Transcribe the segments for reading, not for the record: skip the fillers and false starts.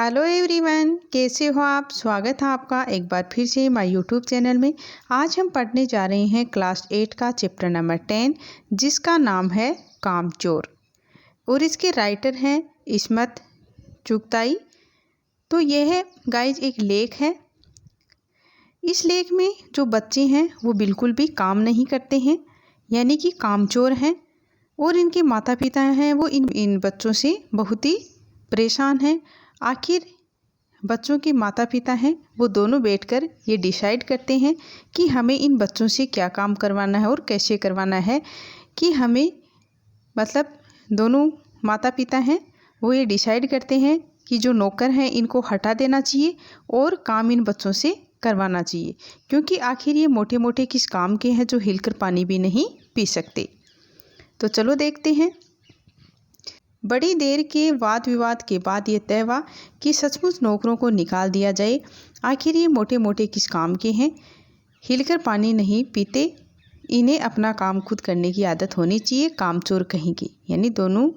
Hello everyone, कैसे हो आप। स्वागत है आपका एक बार फिर से माय यूट्यूब चैनल में। आज हम पढ़ने जा रहे हैं क्लास 8 का चैप्टर नंबर 10, जिसका नाम है कामचोर, और इसके राइटर हैं इस्मत चुगताई। तो यह है गाइज एक लेख है। इस लेख में जो बच्चे हैं वो बिल्कुल भी काम नहीं करते हैं, यानी कि कामचोर हैं, और इनके माता पिता हैं वो इन बच्चों से बहुत ही परेशान हैं। आखिर बच्चों के माता पिता हैं वो दोनों बैठकर ये डिसाइड करते हैं कि हमें इन बच्चों से क्या काम करवाना है और कैसे करवाना है। कि हमें मतलब दोनों माता पिता हैं वो ये डिसाइड करते हैं कि जो नौकर हैं इनको हटा देना चाहिए और काम इन बच्चों से करवाना चाहिए, क्योंकि आखिर ये मोटे मोटे किस काम के हैं जो हिलकर पानी भी नहीं पी सकते। तो चलो देखते हैं। बड़ी देर के वाद विवाद के बाद ये तय हुआ कि सचमुच नौकरों को निकाल दिया जाए। आखिर ये मोटे मोटे किस काम के हैं, हिलकर पानी नहीं पीते, इन्हें अपना काम खुद करने की आदत होनी चाहिए, कामचोर कहीं की। यानी दोनों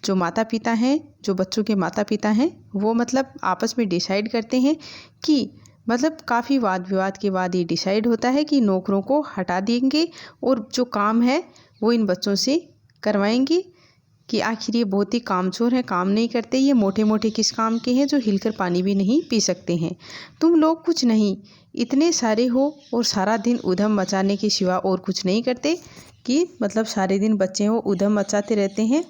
जो माता पिता हैं, जो बच्चों के माता पिता हैं, वो मतलब आपस में डिसाइड करते हैं कि मतलब काफ़ी वाद विवाद के बाद ये डिसाइड होता है कि नौकरों को हटा देंगे और जो काम है वो इन बच्चों से करवाएंगे। कि आखिर ये बहुत ही कामचोर हैं, काम नहीं करते, ये मोटे मोटे किस काम के हैं जो हिलकर पानी भी नहीं पी सकते हैं। तुम लोग कुछ नहीं, इतने सारे हो और सारा दिन उधम मचाने के सिवा और कुछ नहीं करते। कि मतलब सारे दिन बच्चे हो उधम मचाते रहते हैं।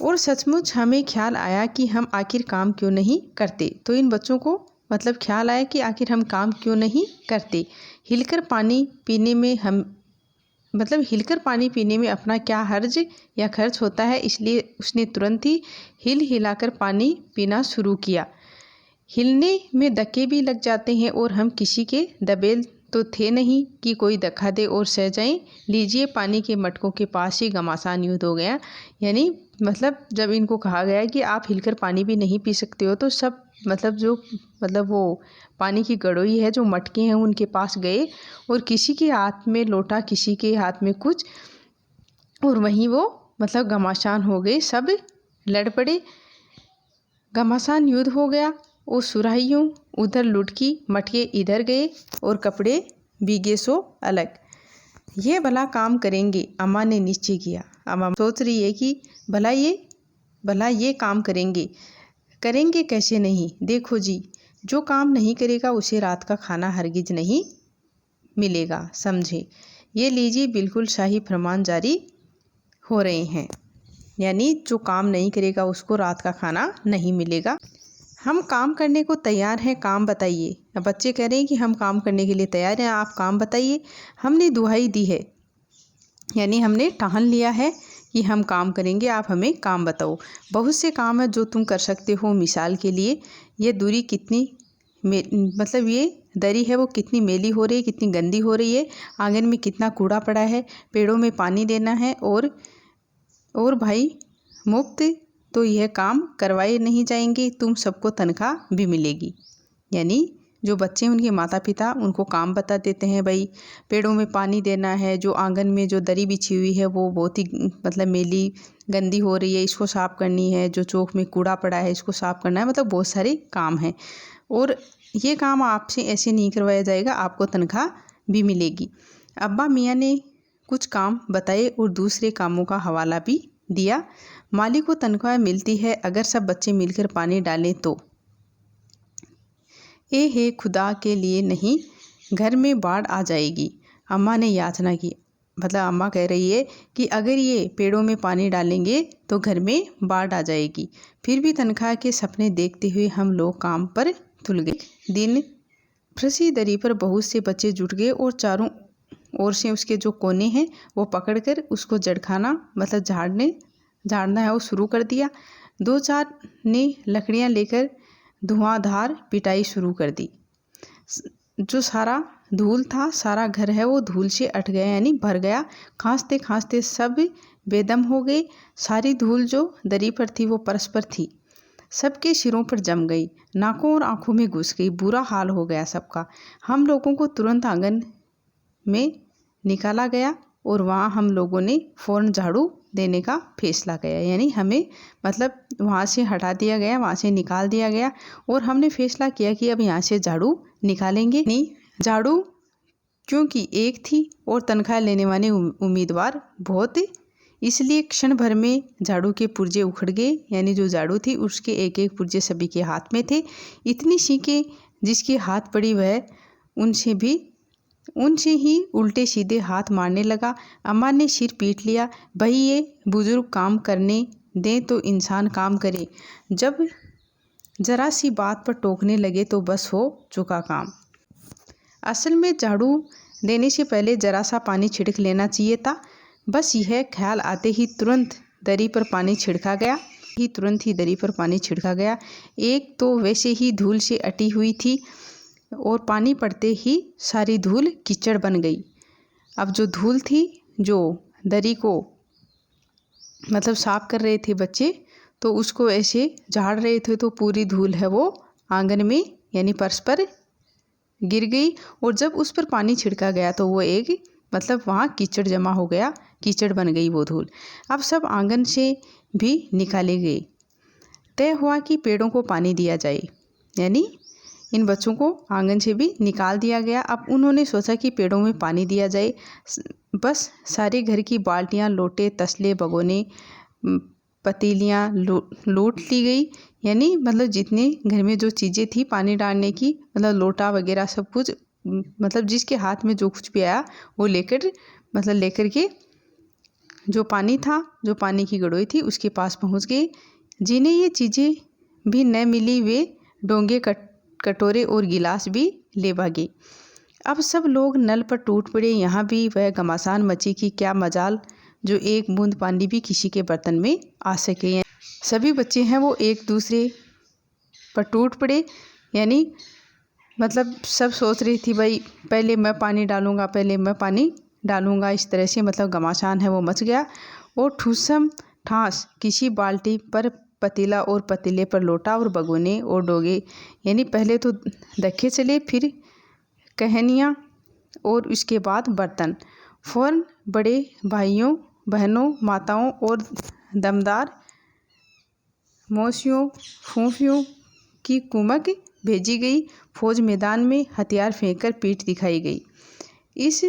और सचमुच हमें ख्याल आया कि हम आखिर काम क्यों नहीं करते। तो इन बच्चों को मतलब ख्याल आया कि आखिर हम काम क्यों नहीं करते। हिलकर पानी पीने में हिलकर पानी पीने में अपना क्या हर्ज या खर्च होता है, इसलिए उसने तुरंत ही हिल हिलाकर पानी पीना शुरू किया। हिलने में धक्के भी लग जाते हैं और हम किसी के दबेल तो थे नहीं कि कोई धक्का दे और सह जाएं। लीजिए, पानी के मटकों के पास ही घमासान युद्ध हो गया। यानी मतलब जब इनको कहा गया कि आप हिलकर पानी भी नहीं पी सकते हो, तो सब वो पानी की गड़ोई है, जो मटके हैं, उनके पास गए और किसी के हाथ में लोटा, किसी के हाथ में कुछ, और वहीं वो घमासान हो गए, सब लड़ पड़े। घमासान युद्ध हो गया और सुराहियों उधर लुढ़की, मटके इधर गए और कपड़े भीगे सो अलग। ये भला काम करेंगे, अम्मा ने निश्चय किया। अम्मा सोच रही है कि भला ये काम करेंगे कैसे नहीं। देखो जी, जो काम नहीं करेगा उसे रात का खाना हरगिज नहीं मिलेगा, समझे। ये लीजिए, बिल्कुल शाही फरमान जारी हो रहे हैं। यानी जो काम नहीं करेगा उसको रात का खाना नहीं मिलेगा। हम काम करने को तैयार हैं, काम बताइए। अब बच्चे कह रहे हैं कि हम काम करने के लिए तैयार हैं, आप काम बताइए। हमने दुहाई दी है, यानी हमने ठान लिया है कि हम काम करेंगे, आप हमें काम बताओ। बहुत से काम है जो तुम कर सकते हो। मिसाल के लिए ये दूरी कितनी ये दरी है वो कितनी मैली हो रही है, कितनी गंदी हो रही है, आंगन में कितना कूड़ा पड़ा है, पेड़ों में पानी देना है, और भाई मुफ्त तो यह काम करवाए नहीं जाएंगे, तुम सबको तनख्वाह भी मिलेगी। यानी जो बच्चे उनके माता पिता उनको काम बता देते हैं, भाई पेड़ों में पानी देना है, जो आंगन में जो दरी बिछी हुई है वो बहुत ही मैली गंदी हो रही है, इसको साफ़ करनी है, जो चौक में कूड़ा पड़ा है इसको साफ़ करना है। बहुत सारे काम हैं और ये काम आपसे ऐसे नहीं करवाया जाएगा, आपको तनख्वाह भी मिलेगी। अब्बा मियाँ ने कुछ काम बताए और दूसरे कामों का हवाला भी दिया। मालिक को तनख्वाह मिलती है अगर सब बच्चे मिलकर पानी डालें तो। ए है खुदा के लिए नहीं, घर में बाढ़ आ जाएगी, अम्मा ने याचना की। अम्मा कह रही है कि अगर ये पेड़ों में पानी डालेंगे तो घर में बाढ़ आ जाएगी। फिर भी तनख्वाह के सपने देखते हुए हम लोग काम पर तुल गए। दिन फंसी दरी पर बहुत से बच्चे जुट गए और चारों ओर से उसके जो कोने हैं वो पकड़कर उसको झाड़ना है वो शुरू कर दिया। 2-4 ने लकड़ियाँ लेकर धुआंधार पिटाई शुरू कर दी। जो सारा धूल था, सारा घर है वो धूल से अट गया, यानी भर गया। खांसते खांसते सब बेदम हो गए। सारी धूल जो दरी पर थी वो परस्पर थी, सबके सिरों पर जम गई, नाकों और आंखों में घुस गई। बुरा हाल हो गया सबका। हम लोगों को तुरंत आंगन में निकाला गया और वहाँ हम लोगों ने फ़ौरन झाड़ू देने का फैसला किया, यानी हमें मतलब वहाँ से हटा दिया गया, वहाँ से निकाल दिया गया और हमने फैसला किया कि अब यहाँ से झाड़ू निकालेंगे नहीं। झाड़ू क्योंकि एक थी और तनख्वाह लेने वाले उम्मीदवार बहुत, इसलिए क्षण भर में झाड़ू के पुर्जे उखड़ गए, यानी जो झाड़ू थी उसके एक एक पुर्जे सभी के हाथ में थे। इतनी सीखें जिसके हाथ पड़ी वह उनसे ही उल्टे सीधे हाथ मारने लगा। अम्मा ने सिर पीट लिया, भाई ये बुजुर्ग काम करने दें तो इंसान काम करे, जब जरा सी बात पर टोकने लगे तो बस हो चुका काम। असल में झाड़ू देने से पहले जरा सा पानी छिड़क लेना चाहिए था। बस यह ख्याल आते ही तुरंत दरी पर पानी छिड़का गया। एक तो वैसे ही धूल से अटी हुई थी और पानी पड़ते ही सारी धूल कीचड़ बन गई। अब जो धूल थी, जो दरी को मतलब साफ कर रहे थे बच्चे, तो उसको ऐसे झाड़ रहे थे तो पूरी धूल है वो आंगन में यानी फर्श पर गिर गई। और जब उस पर पानी छिड़का गया तो वो एक मतलब वहाँ कीचड़ जमा हो गया, कीचड़ बन गई वो धूल। अब सब आंगन से भी निकाले गए। तय हुआ कि पेड़ों को पानी दिया जाए, यानी इन बच्चों को आंगन से भी निकाल दिया गया। अब उन्होंने सोचा कि पेड़ों में पानी दिया जाए। बस सारे घर की बाल्टियाँ, लोटे, तसले, भगोने, पतीलियाँ लूट ली गई, यानी मतलब जितने घर में जो चीज़ें थी पानी डालने की, मतलब लोटा वगैरह सब कुछ, मतलब जिसके हाथ में जो कुछ भी आया वो लेकर के जो पानी था, जो पानी की गड़ोई थी उसके पास पहुंच गए। जिन्हें ये चीज़ें भी न मिली वे डोंगे, कटोरे और गिलास भी ले भागे। अब सब लोग नल पर टूट पड़े। यहाँ भी वह घमासान मची कि क्या मजाल जो एक बूंद पानी भी किसी के बर्तन में आ सके। सभी बच्चे हैं वो एक दूसरे पर टूट पड़े, यानी मतलब सब सोच रही थी भाई पहले मैं पानी डालूंगा, इस तरह से मतलब घमासान है वो मच गया। और ठूसम ठास किसी बाल्टी पर पतीला और पतीले पर लोटा और भगोने और डोगे, यानी पहले तो धक्के चले, फिर कहनियाँ और उसके बाद बर्तन। फौरन बड़े भाइयों, बहनों, माताओं और दमदार मौसियों, फूफियों की कुमक भेजी गई। फौज मैदान में हथियार फेंककर पीठ दिखाई गई। इस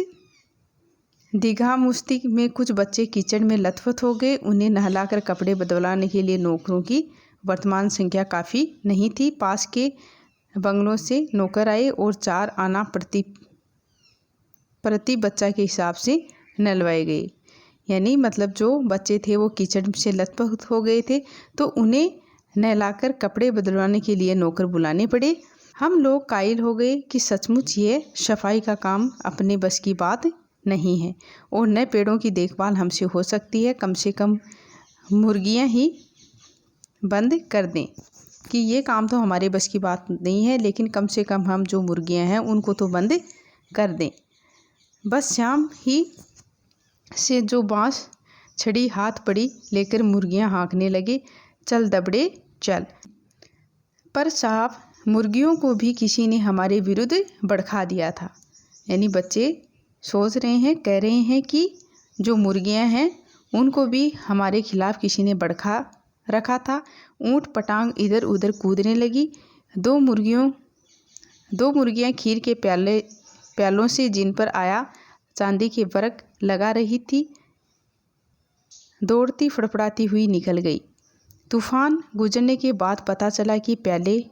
दीघा-मुश्ती में कुछ बच्चे कीचड़ में लथपथ हो गए। उन्हें नहलाकर कपड़े बदलाने के लिए नौकरों की वर्तमान संख्या काफ़ी नहीं थी। पास के बंगलों से नौकर आए और 4 आना प्रति बच्चा के हिसाब से नहलवाए गए, यानी मतलब जो बच्चे थे वो कीचड़ से लथपथ हो गए थे तो उन्हें नहलाकर कपड़े बदलवाने के लिए नौकर बुलाने पड़े। हम लोग कायल हो गए कि सचमुच ये सफाई का काम अपने बस की बात नहीं है और न पेड़ों की देखभाल हमसे हो सकती है। कम से कम मुर्गियां ही बंद कर दें कि ये काम तो हमारे बस की बात नहीं है, लेकिन कम से कम हम जो मुर्गियां हैं उनको तो बंद कर दें। बस शाम ही से जो बाँस छड़ी हाथ पड़ी लेकर मुर्गियां हाँकने लगे, चल दबड़े चल। पर साहब मुर्गियों को भी किसी ने हमारे विरुद्ध भड़का दिया था, यानी बच्चे सोच रहे हैं, कह रहे हैं कि जो मुर्गियां हैं उनको भी हमारे खिलाफ किसी ने भड़का रखा था। ऊँट पटांग इधर उधर कूदने लगी। दो मुर्गियां खीर के प्यालों से जिन पर आया चांदी के वर्क लगा रही थी, दौड़ती फड़फड़ाती हुई निकल गई। तूफान गुजरने के बाद पता चला कि प्याले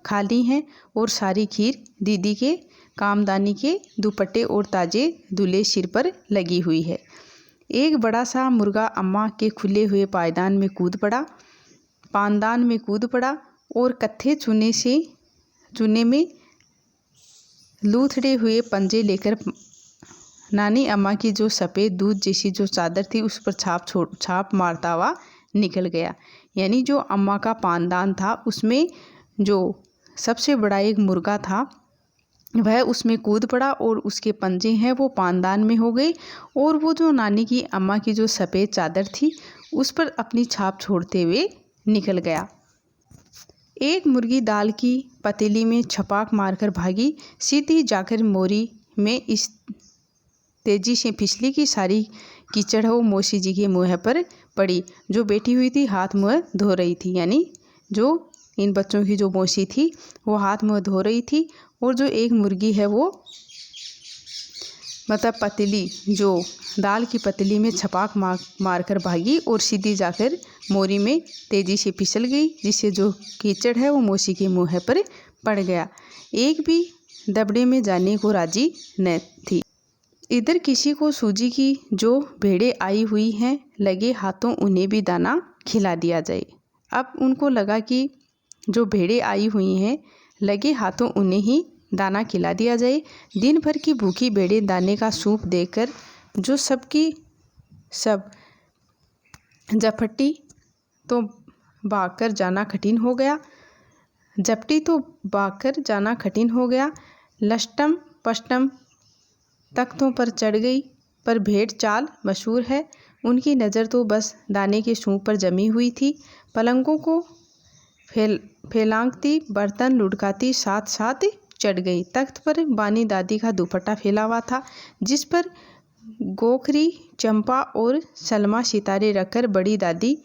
खाली हैं और सारी खीर दीदी के कामदानी के दुपट्टे और ताजे दूल्हे सिर पर लगी हुई है। एक बड़ा सा मुर्गा अम्मा के खुले हुए पायदान में कूद पड़ा और कत्थे चूने में लूथड़े हुए पंजे लेकर नानी अम्मा की जो सफ़ेद दूध जैसी जो चादर थी उस पर छाप मारता हुआ निकल गया। यानी जो अम्मा का पानदान था उसमें जो सबसे बड़ा एक मुर्गा था वह उसमें कूद पड़ा और उसके पंजे हैं वो पानदान में हो गए और वो जो नानी की अम्मा की जो सफ़ेद चादर थी उस पर अपनी छाप छोड़ते हुए निकल गया। एक मुर्गी दाल की पतीली में छपाक मारकर भागी, सीधी जाकर मोरी में तेजी से फिसली कि सारी कीचड़ वो मौसी जी के मुँह पर पड़ी। जो बैठी हुई थी हाथ मुँह धो रही थी, यानी जो इन बच्चों की जो मौसी थी वो हाथ मुँह धो रही थी। और जो एक मुर्गी है वो मतलब पतली, जो दाल की पतली में छपाक मार कर भागी और सीधी जाकर मोरी में तेजी से फिसल गई, जिससे जो कीचड़ है वो मौसी के मुँह पर पड़ गया। एक भी दबड़े में जाने को राजी न थी। इधर किसी को सूजी की जो भेड़ें आई हुई हैं लगे हाथों उन्हें भी दाना खिला दिया जाए। अब उनको लगा कि जो भेड़ें आई हुई हैं लगे हाथों उन्हें ही दाना खिला दिया जाए। दिन भर की भूखी भेड़ें दाने का सूप देकर जो सबकी सब झपटी तो भागकर जाना कठिन हो गया। झपटी तो भागकर जाना कठिन हो गया। लष्टम पष्टम तख्तों पर चढ़ गई, पर भेड़ चाल मशहूर है। उनकी नज़र तो बस दाने के सूप पर जमी हुई थी। पलंगों को फैलांगती, बर्तन लुढ़काती साथ साथ चढ़ गई। तख्त पर बानी दादी का दुपट्टा फैला हुआ था, जिस पर गोखरी, चंपा और सलमा सितारे रखकर बड़ी दादी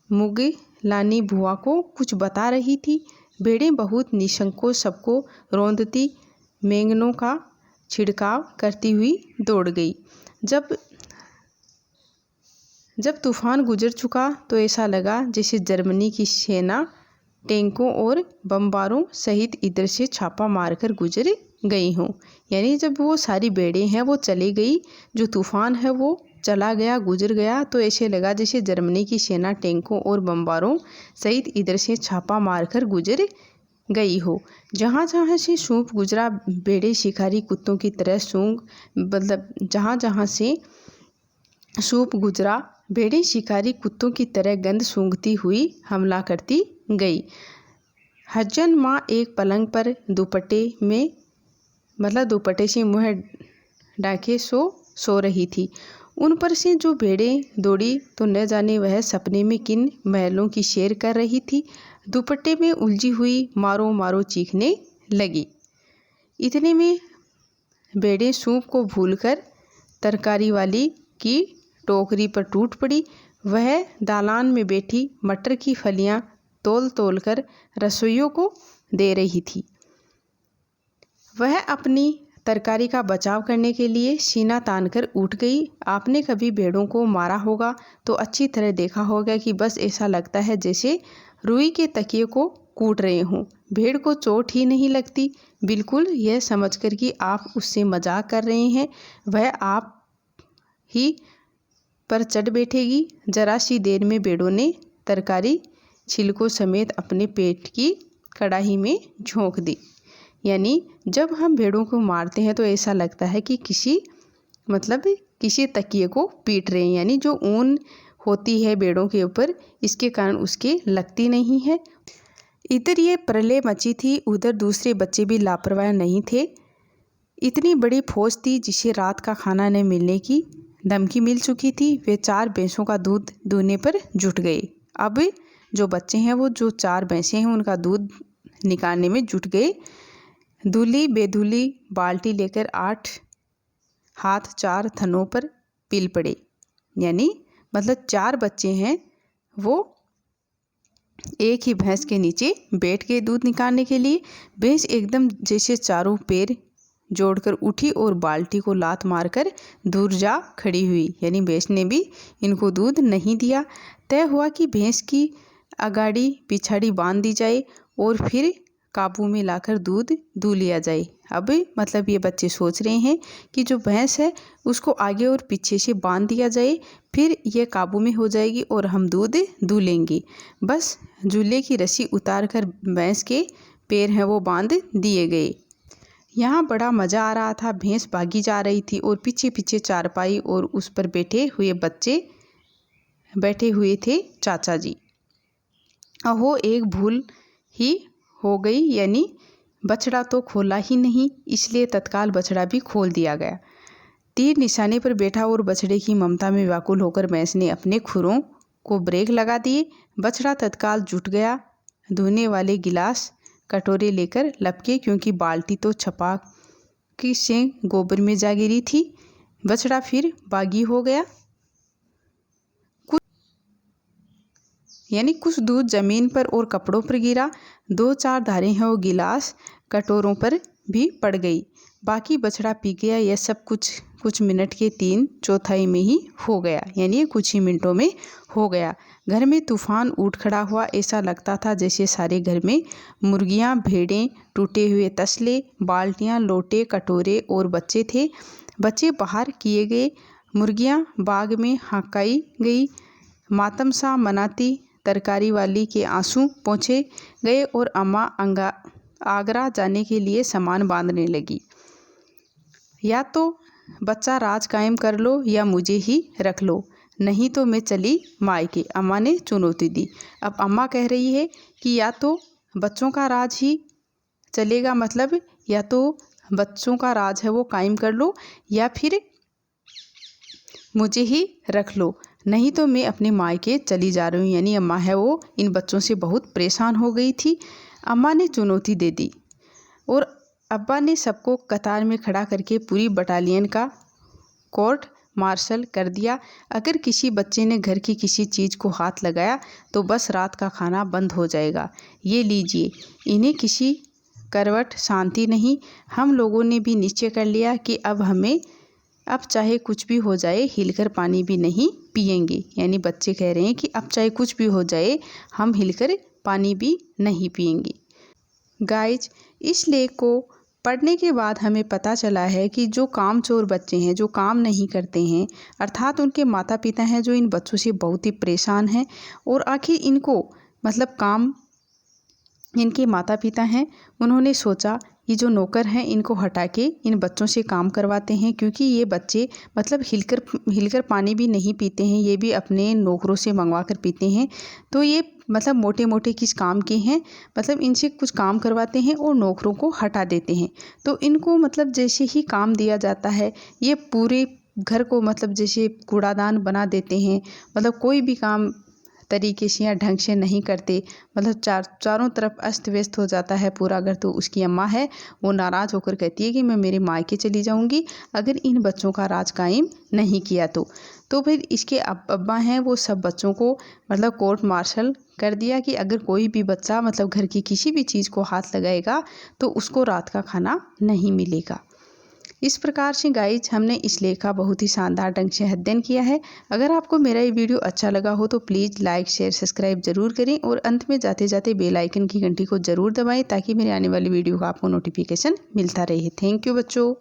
मुगी लानी बुआ को कुछ बता रही थी। भेड़ें बहुत निसंकोच सबको रौंदती मेंगनों का छिड़काव करती हुई दौड़ गई। जब तूफान गुजर चुका तो ऐसा लगा जैसे जर्मनी की सेना टैंकों और बमबारों सहित इधर से छापा मारकर गुजर गई हों। यानी जब वो सारी भेड़ें हैं वो चली गई, जो तूफान है वो चला गया, गुजर गया, तो ऐसे लगा जैसे जर्मनी की सेना टैंकों और बमबारों सहित इधर से छापा मारकर गुजर गई हो। जहाँ जहाँ से सूप गुजरा भेड़ें शिकारी कुत्तों की तरह सूंघ मतलब जहाँ जहाँ से सूप गुजरा भेड़ें शिकारी कुत्तों की तरह गंध सूंघती हुई हमला करती गई। हज्जन माँ एक पलंग पर दुपट्टे से मुँह ढाके सो रही थी। उन पर से जो भेड़ें दौड़ी तो न जाने वह सपने में किन महलों की सैर कर रही थी। दुपट्टे में उलझी हुई मारो मारो चीखने लगी। इतने में भेड़ें सूप को भूलकर तरकारी वाली की टोकरी पर टूट पड़ी। वह दालान में बैठी मटर की फलियां तोल तोल कर रसोइयों को दे रही थी। वह अपनी तरकारी का बचाव करने के लिए सीना तानकर उठ गई। आपने कभी भेड़ों को मारा होगा तो अच्छी तरह देखा होगा कि बस ऐसा लगता है जैसे रुई के तकिए को कूट रहे हों। भेड़ को चोट ही नहीं लगती। बिल्कुल यह समझकर कि आप उससे मजाक कर रहे हैं, वह आप ही पर चढ़ बैठेगी। जरा सी देर में भेड़ों ने तरकारी छिलकों समेत अपने पेट की कड़ाही में झोंक दी। यानी जब हम भेड़ों को मारते हैं तो ऐसा लगता है कि किसी तकिए को पीट रहे हैं, यानी जो ऊन होती है भेड़ों के ऊपर इसके कारण उसके लगती नहीं है। इधर ये प्रलय मची थी, उधर दूसरे बच्चे भी लापरवाह नहीं थे। इतनी बड़ी फौज थी जिसे रात का खाना न मिलने की धमकी मिल चुकी थी। वे 4 भैंसों का दूध दूहने पर जुट गए। अब जो बच्चे हैं वो जो 4 भैंसें हैं उनका दूध निकालने में जुट गए। धुली बेधुली बाल्टी लेकर 8 हाथ 4 थनों पर पिल पड़े। यानी 4 बच्चे हैं वो एक ही भैंस के नीचे बैठ गए दूध निकालने के लिए। भैंस एकदम जैसे चारों पैर जोड़कर उठी और बाल्टी को लात मारकर दूर जा खड़ी हुई। यानी भैंस ने भी इनको दूध नहीं दिया। तय हुआ कि भैंस की अगाड़ी पिछाड़ी बांध दी जाए और फिर काबू में लाकर दूध दूह लिया जाए। अब ये बच्चे सोच रहे हैं कि जो भैंस है उसको आगे और पीछे से बांध दिया जाए, फिर ये काबू में हो जाएगी और हम दूध दूह लेंगे। बस झूले की रस्सी उतार कर भैंस के पैर हैं वो बांध दिए गए। यहाँ बड़ा मज़ा आ रहा था। भैंस भागी जा रही थी और पीछे पीछे चारपाई और उस पर बैठे हुए बच्चे बैठे हुए थे चाचा जी। अहो एक भूल ही हो गई, यानी बछड़ा तो खोला ही नहीं, इसलिए तत्काल बछड़ा भी खोल दिया गया। तीर निशाने पर बैठा और बछड़े की ममता में व्याकुल होकर भैंस ने अपने खुरों को ब्रेक लगा दिए। बछड़ा तत्काल जुट गया। धोने वाले गिलास कटोरे लेकर लपके, क्योंकि बाल्टी तो छपाक से गोबर में जा गिरी थी। बछड़ा फिर बागी हो गया। यानी कुछ दूध ज़मीन पर और कपड़ों पर गिरा। 2-4 धारें हैं वो गिलास कटोरों पर भी पड़ गई। बाकी बछड़ा पी गया। यह सब कुछ मिनट के 3/4 में ही हो गया, यानी कुछ ही मिनटों में हो गया। घर में तूफान उठ खड़ा हुआ। ऐसा लगता था जैसे सारे घर में मुर्गियां, भेड़ें, टूटे हुए तसले, बाल्टियां, लोटे, कटोरे और बच्चे थे। बच्चे बाहर किए गए, मुर्गियां बाग में हकाई गई। मातम सा मनाती तरकारी वाली के आंसू पोंछे गए और अम्मा आगरा जाने के लिए सामान बांधने लगी। या तो बच्चा राज कायम कर लो या मुझे ही रख लो, नहीं तो मैं चली मायके, अम्मा ने चुनौती दी। अब अम्मा कह रही है कि या तो बच्चों का राज ही चलेगा, मतलब या तो बच्चों का राज है वो कायम कर लो या फिर मुझे ही रख लो, नहीं तो मैं अपने मायके चली जा रही हूँ। यानी अम्मा है वो इन बच्चों से बहुत परेशान हो गई थी। अम्मा ने चुनौती दे दी और अब्बा ने सबको कतार में खड़ा करके पूरी बटालियन का कोर्ट मार्शल कर दिया। अगर किसी बच्चे ने घर की किसी चीज़ को हाथ लगाया तो बस रात का खाना बंद हो जाएगा। ये लीजिए, इन्हें किसी करवट शांति नहीं। हम लोगों ने भी निश्चय कर लिया कि अब चाहे कुछ भी हो जाए हिलकर पानी भी नहीं पिएंगे। यानी बच्चे कह रहे हैं कि अब चाहे कुछ भी हो जाए हम हिलकर पानी भी नहीं पिएंगे। गाइज, इस लेख को पढ़ने के बाद हमें पता चला है कि जो कामचोर बच्चे हैं, जो काम नहीं करते हैं, अर्थात उनके माता पिता हैं जो इन बच्चों से बहुत ही परेशान हैं और आखिर इनको मतलब काम इनके माता पिता हैं, उन्होंने सोचा ये जो नौकर हैं इनको हटा के इन बच्चों से काम करवाते हैं, क्योंकि ये बच्चे मतलब हिलकर पानी भी नहीं पीते हैं, ये भी अपने नौकरों से मंगवा कर पीते हैं। तो ये मतलब मोटे मोटे किस काम के हैं, मतलब इनसे कुछ काम करवाते हैं और नौकरों को हटा देते हैं। तो इनको मतलब जैसे ही काम दिया जाता है ये पूरे घर को मतलब जैसे कूड़ादान बना देते हैं, मतलब कोई भी काम तरीके से या ढंग से नहीं करते, मतलब चारों तरफ अस्त व्यस्त हो जाता है पूरा घर। तो उसकी अम्मा है वो नाराज़ होकर कहती है कि मैं मेरे मायके चली जाऊंगी अगर इन बच्चों का राज कायम नहीं किया तो फिर इसके अब्बा हैं वो सब बच्चों को मतलब कोर्ट मार्शल कर दिया कि अगर कोई भी बच्चा मतलब घर की किसी भी चीज़ को हाथ लगाएगा तो उसको रात का खाना नहीं मिलेगा। इस प्रकार से गाइज हमने इस लेख का बहुत ही शानदार ढंग से अध्ययन किया है। अगर आपको मेरा ये वीडियो अच्छा लगा हो तो प्लीज़ लाइक शेयर सब्सक्राइब जरूर करें और अंत में जाते जाते बेल आइकन की घंटी को ज़रूर दबाएं ताकि मेरे आने वाली वीडियो का आपको नोटिफिकेशन मिलता रहे। थैंक यू बच्चों।